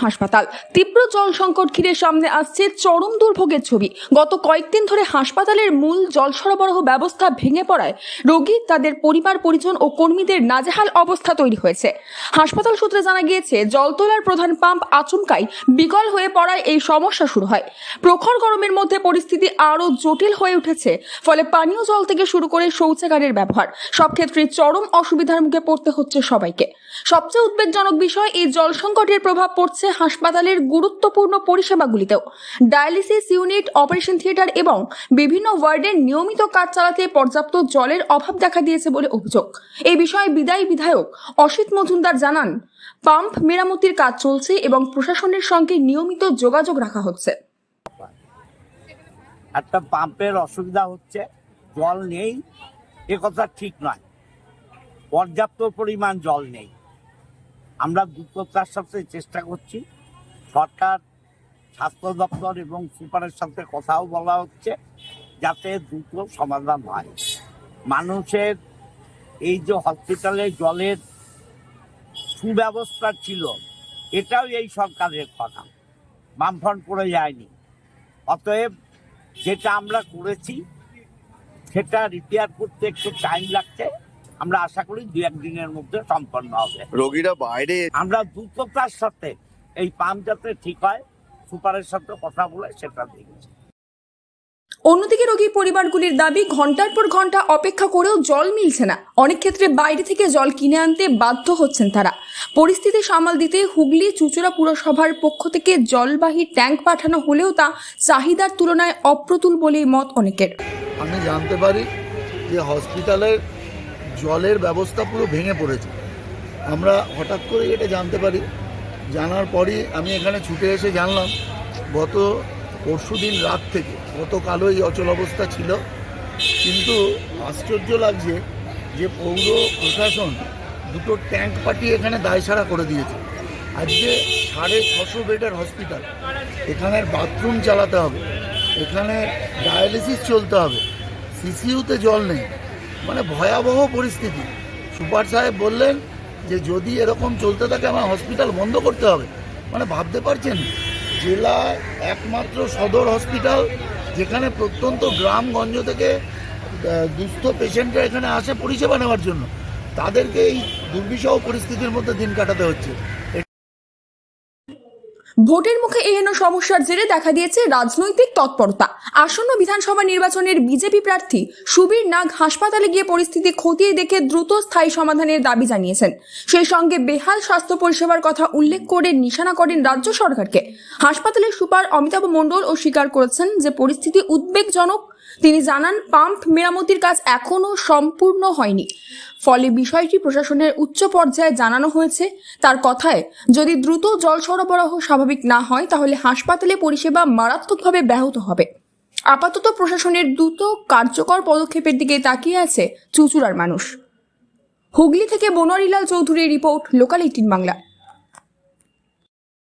হাসপাতাল তীব্র জল সংকট ঘিরে সামনে আসছে চরম দুর্ভোগের ছবি। গত কয়েকদিন ধরে হাসপাতালের মূল জল সরবরাহ ব্যবস্থা ভেঙে পড়ায় রোগী, তাদের পরিবার পরিজন ও কর্মীদের নাজেহাল অবস্থা তৈরি হয়েছে। হাসপাতাল সূত্রে জানা গিয়েছে, জল তোলার প্রধান পাম্প আচমকাই বিকল হয়ে পড়ায় এই সমস্যা শুরু হয়। প্রখর গরমের মধ্যে পরিস্থিতি আরও জটিল হয়ে উঠেছে, ফলে পানীয় জল থেকে শুরু করে শৌচাগারের ব্যবহার সব ক্ষেত্রে চরম অসুবিধার মুখে পড়তে হচ্ছে সবাইকে। সবচেয়ে উদ্বেগজনক বিষয়, এই জল সংকটের প্রভাব পড়ছে হাসপাতালের গুরুত্বপূর্ণ পরিষেবাগুলিতেও। ডায়ালিসিস ইউনিট, অপারেশন থিয়েটার এবং বিভিন্ন ওয়ার্ডের নিয়মিত কাজ চালাতে পর্যাপ্ত জলের অভাব দেখা দিয়েছে বলে অভিযোগ। এই বিষয়ে বিদায়ী বিধায়ক অসিত মজুমদার জানান, পাম্প মেরামতির কাজ চলছে এবং প্রশাসনের সঙ্গে নিয়মিত যোগাযোগ রাখা হচ্ছে। একটা পাম্পের অসুবিধা হচ্ছে, জল নেই এ কথা ঠিক নয়, পর্যাপ্ত পরিমাণ জল নেই। আমরা দ্রুততার সাথে চেষ্টা করছি। সরকার, স্বাস্থ্য দপ্তর এবং সুপারের সাথে কথাও বলা হচ্ছে যাতে দ্রুত সমাধান হয়। মানুষের এই যে হসপিটালে জলের সুব্যবস্থা ছিল, এটাও এই সরকারের কথা, বামফ্রন্ট করে যায়নি। অতএব যেটা আমরা করেছি সেটা রিপেয়ার করতে একটু টাইম লাগছে। আমরা আশা করি 2-1 দিনের মধ্যে সম্পন্ন হবে। রোগীরা বাইরে, আমরা দ্রুততার সাথে এই পাম্প যাতে ঠিক হয়, সুপারের সাথে কথা বলে সেটা দেখছি। অন্যদিকে রোগীর পরিবারগুলির দাবি, ঘন্টার পর ঘন্টা অপেক্ষা করেও জল মিলছে না। অনেক ক্ষেত্রে বাইরে থেকে জল কিনে আনতে বাধ্য হচ্ছেন তারা। পরিস্থিতি সামাল দিতে হুগলি চুঁচুড়া পুরসভার পক্ষ থেকে জলবাহী ট্যাঙ্ক পাঠানো হলেও তা চাহিদার তুলনায় অপ্রতুল বলেই মত অনেকের। আমি জানতে পারি যে হসপিটালের জলের ব্যবস্থা পুরো ভেঙে পড়েছে। আমরা হঠাৎ করে এটা জানতে পারি। জানার পরই আমি এখানে ছুটে এসে জানলাম গত পরশুদিন রাত থেকে গতকালও এই অচল অবস্থা ছিল। কিন্তু আশ্চর্য লাগছে যে পৌর প্রশাসন দুটো ট্যাঙ্ক পাঠিয়ে এখানে দায়সারা করে দিয়েছে। আজকে 650 বেডের হসপিটাল, এখানের বাথরুম চালাতে হবে, এখানে ডায়ালিসিস চলতে হবে, সিসিইউতে জল নেই, মানে ভয়াবহ পরিস্থিতি। সুপার সাহেব বললেন যে যদি এরকম চলতে থাকে আমার হসপিটাল বন্ধ করতে হবে। মানে ভাবতে পারছেন, জেলায় একমাত্র সদর হসপিটাল যেখানে প্রত্যন্ত গ্রামগঞ্জ থেকে দুস্থ পেশেন্টরা এখানে আসে পরিষেবা নেওয়ার জন্য, তাদেরকে এই দুর্বিষহ পরিস্থিতির মধ্যে দিন কাটাতে হচ্ছে। ভোটের মুখে এহেন সমস্যার জেরে দেখা দিয়েছে রাজনৈতিক তৎপরতা। আসন্ন বিধানসভা নির্বাচনের বিজেপি প্রার্থী সুবীর নাগ হাসপাতালে গিয়ে পরিস্থিতি খতিয়ে দেখে দ্রুত স্থায়ী সমাধানের দাবি জানিয়েছেন। সেই সঙ্গে বেহাল স্বাস্থ্য পরিষেবার কথা উল্লেখ করে নিশানা করেন রাজ্য সরকারকে। হাসপাতালের সুপার অমিতাভ মণ্ডল ও স্বীকার করেছেন যে পরিস্থিতি উদ্বেগজনক। তিনি জানান, পাম্প মেরামতির কাজ এখনও সম্পূর্ণ হয়নি, ফলে বিষয়টি প্রশাসনের উচ্চ পর্যায়ে জানানো হয়েছে। তার কথায়, যদি দ্রুত জল সরবরাহ স্বাভাবিক না হয় তাহলে হাসপাতালে পরিষেবা মারাত্মকভাবে ব্যাহত হবে। আপাতত প্রশাসনের দ্রুত কার্যকর পদক্ষেপের দিকে তাকিয়ে আছে চুঁচুড়ার মানুষ। হুগলি থেকে বনোয়ারিলাল চৌধুরীর রিপোর্ট, লোকাল 18 বাংলা।